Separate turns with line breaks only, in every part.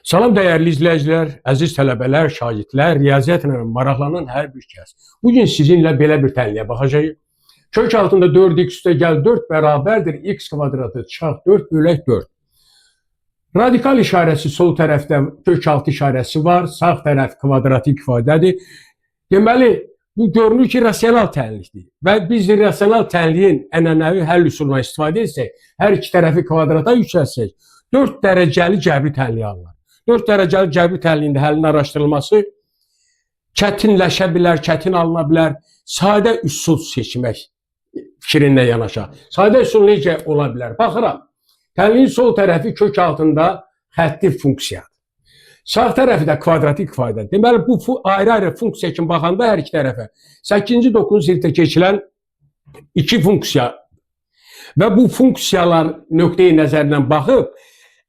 Salam dəyərli izləyicilər, əziz tələbələr, şagirdlər, riyaziyyatla maraqlanan hər bir kəs. Bugün sizinlə belə bir tənliyə baxacağıq. Kök altında 4x üstə gəl 4 bərabərdir x kvadratı çıxaq 4 bölək 4. Radikal işarəsi sol tərəfdə kök altı işarəsi var, sağ tərəf kvadratik ifadədir. Deməli, bu görünür ki, rasional tənlikdir. Və biz rasional tənliyin ənənəvi həll üsulundan istifadə etsək, hər iki tərəfi kvadrata yüksəlsək, 4 dərəcəli cəbri tənliyi alınır. 4 dərəcəli cəbri tənliyində həllin araşdırılması çətinləşə bilər, çətin alına bilər. Sadə üsul seçmək fikrinlə yanaşa. Sadə üsul necə ola bilər? Baxıram. Tənliyin sol tərəfi kök altında xətti funksiyadır. Sağ tərəfi də kvadratik ifadədir. Deməli, bu ayrı-ayrı funksiya kimi baxanda hər iki tərəfə 8-ci 9 sirtə keçilən iki funksiya və bu funksiyalar nöqteyi nəzərindən baxıb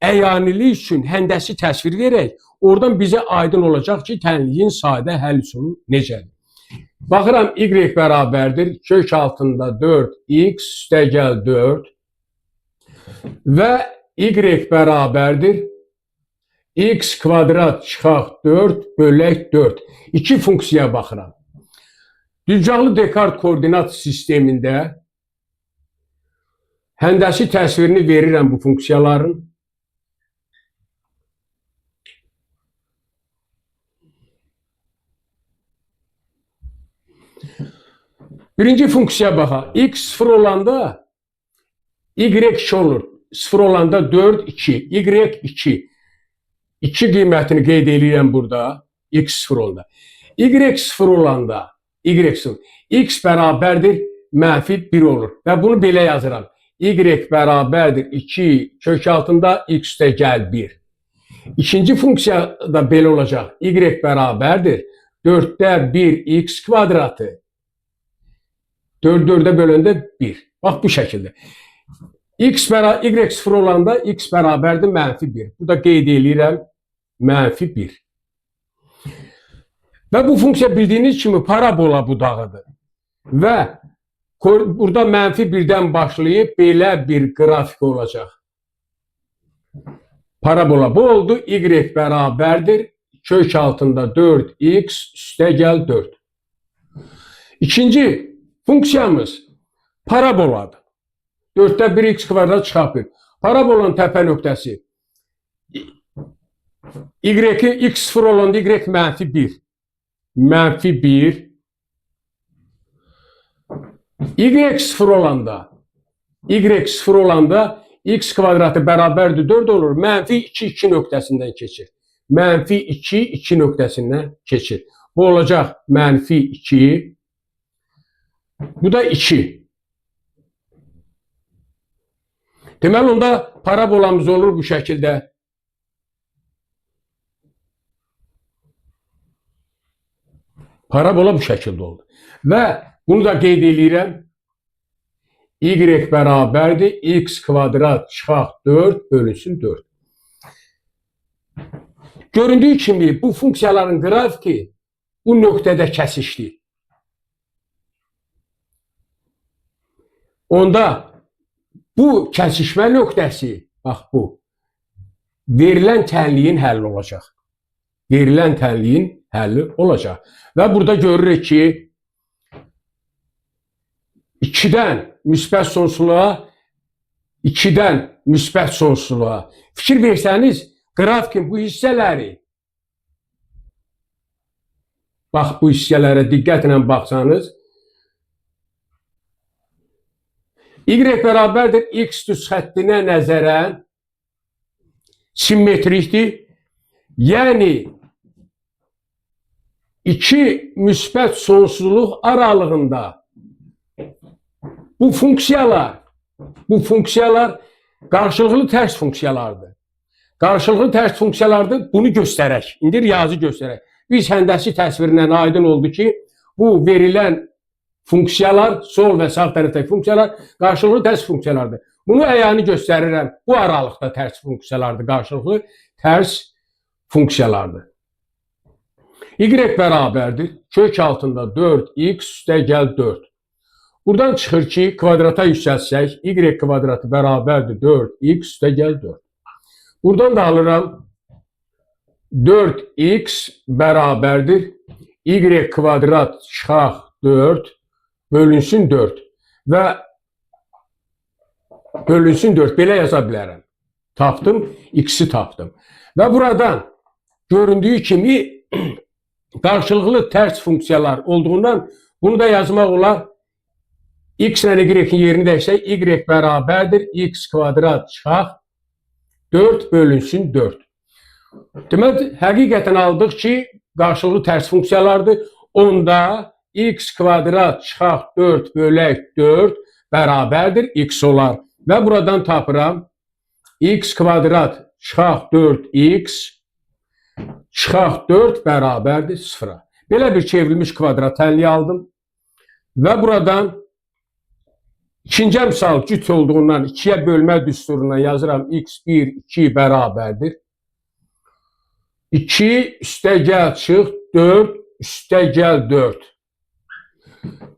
əyanilik üçün həndəsi təsvir verək, oradan bizə aydın olacaq ki, tənliyin sadə həll üsulu necədir. Baxıram, y bərabərdir, kök altında 4x üstə gəl 4 və y bərabərdir, x kvadrat çıxaq 4 bölək 4. İki funksiyaya baxıram. Düzcaqlı Dekart koordinat sistemində həndəsi təsvirini verirəm bu funksiyaların. Birinci funksiyaya baxaq. X 0 olanda y 2 olur. 0 olanda 4, 2. Y 2. 2 qiymətini qeyd edirəm burada. X 0 olanda. Y 0 olanda x bərabərdir mənfi 1 olur. Və bunu belə yazıram. Y bərabərdir 2 kök altında x üstə gəl 1. İkinci funksiya da belə olacaq. Y bərabərdir 4-də 1 x kvadratı. 4-4-ə böləndə 1. Bax, bu şəkildə. Y 0 olanda x bərabərdir mənfi 1. Bu da qeyd edirəm, mənfi 1. Və bu funksiya bildiyiniz kimi parabola budağıdır. Və burada mənfi 1-dən başlayıb belə bir qrafik olacaq. Parabola bu oldu. Y bərabərdir kök altında 4x üstə gəl 4. İkinci funksiyamız paraboladır. 4-də 1x kvadrat çıxaq 1. Parabolanın təpə nöqtəsi y x 0 olanda y mənfi 1. Mənfi 1. Y 0 olanda x kvadratı bərabərdir 4 olur. Mənfi 2, 2 nöqtəsindən keçir. Mənfi 2, 2 nöqtəsindən keçir. Bu olacaq mənfi 2. Bu da 2. Deməli, onda parabolamız olur bu şəkildə. Parabola bu şəkildə oldu. Və bunu da qeyd edirəm. Y bərabərdir x kvadrat çıxaq 4 bölünsün 4. Göründüyü kimi bu funksiyaların qrafiki bu nöqtədə kəsişdir. Onda bu kəsişmə nöqtəsi, bax bu, verilən tənliyin həlli olacaq. Verilən tənliyin həlli olacaq. Və burada görürük ki, 2-dən müsbət sonsuzluğa, 2-dən müsbət sonsuzluğa. Fikir versəniz, qrafikin bu hissələri, bax bu hissələrə diqqətlə baxsanız, y bərabərdir x düz xəttinə nəzərən simmetrikdir. Yəni, iki müsbət sonsuzluq aralığında bu funksiyalar qarşılıqlı tərs funksiyalardır. Qarşılıqlı tərs funksiyalardır, bunu göstərək. İndi riyazi göstərək. Biz həndəsi təsvirindən aydın oldu ki, bu verilən funksiyalar, sol və sağ tərəfdəki funksiyalar qarşılıqlı tərs funksiyalardır. Bunu əyani göstərirəm. Bu aralıqda tərs funksiyalardır, qarşılıqlı tərs funksiyalardır. Y bərabərdir kök altında 4x üstə gəl 4. Buradan çıxır ki, kvadrata yüksəlsək, y kvadratı bərabərdir 4x üstə gəl 4. Buradan da alıram 4x bərabərdir y kvadrat çıxaq 4 bölünsün 4 və bölünsün 4 belə yaza bilərəm. Tapdım, x-i tapdım. Və buradan göründüyü kimi qarşılıqlı tərs funksiyalar olduğundan bunu da yazmaq olar. X ilə y-in yerini dəyişsək, y bərabərdir x kvadrat çıxaq 4 bölünsün 4. Deməli, həqiqətən aldıq ki, qarşılıqlı tərs funksiyalardır. Onda x kvadrat çıxaq 4 bölək 4 bərabərdir x olar. Və buradan tapıram. X kvadrat çıxaq 4x çıxaq 4 bərabərdir 0-a. Belə bir çevrilmiş kvadrat tənliyi aldım. Və buradan ikinci əmsal cüt olduğundan 2-yə bölmə düsturuna yazıram. x1, 2 bərabərdir 2 üstəgəl çıx 4 üstəgəl 4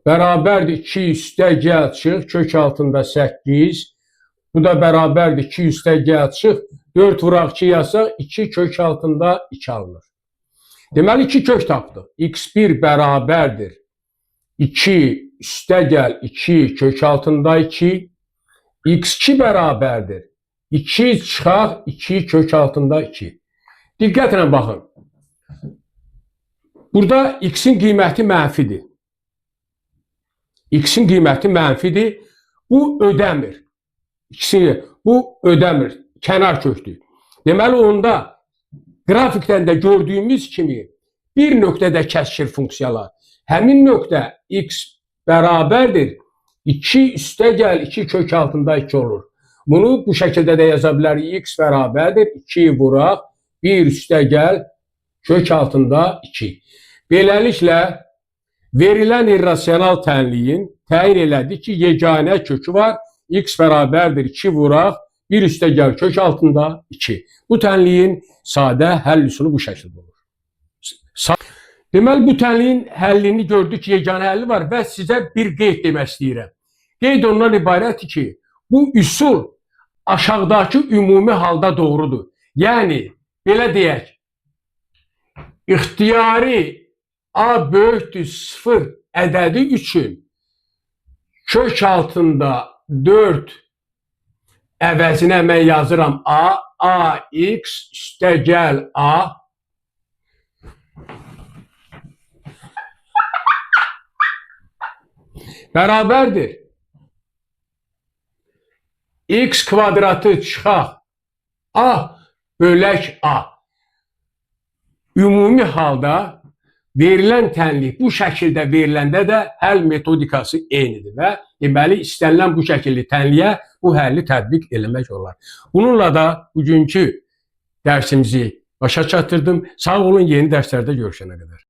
bərabərdir 2 üstəgəl çıx kök altında 8. Bu da bərabərdir 2 üstəgəl çıx 4 vuraq 2 yazsaq 2 kök altında 2 alınır. Deməli 2 kök tapdıq. x1 bərabərdir 2 üstəgəl 2 kök altında 2. x2 bərabərdir 2 çıxaq 2 kök altında 2. Diqqətlə baxın. Burada x-in qiyməti mənfidir. X-in qiyməti mənfidir. Bu ödəmir. Bu ödəmir. Kənar kökdür. Deməli onda qrafikdən də gördüyümüz kimi bir nöqtədə kəskin funksiyalar. Həmin nöqtə x bərabərdir 2 üstəgəl 2 kök altında 2 olur. Bunu bu şəkildə də yaza bilərik. X bərabərdir 2 vuraq 1 üstəgəl kök altında 2. Beləliklə, verilən irrasional tənliyin təyin elədik ki, yeganə kökü var. X bərabərdir 2 vuraq 1 üstəgəl kök altında 2. Bu tənliyin sadə həll üsulu bu şəkildə olur. Deməli, bu tənliyin həllini gördük, yeganə həlli var və sizə bir qeyd demək istəyirəm. Qeyd ondan ibarətdir ki, bu üsul aşağıdakı ümumi halda doğrudur. Yəni, belə deyək, ixtiyari A böyükdür 0 ədədi üçün kök altında 4 əvəzinə mən yazıram A, AX üstəgəl A bərabərdir x kvadratı çıxaq A bölək A. Ümumi halda verilən tənlik bu şəkildə veriləndə də həll metodikası eynidir və deməli istənilən bu şəkilli tənliyə bu həlli tətbiq eləmək olar. Bununla da bugünkü dərsimizi başa çatdırdım. Sağ olun, yeni dərslərdə görüşənə qədər.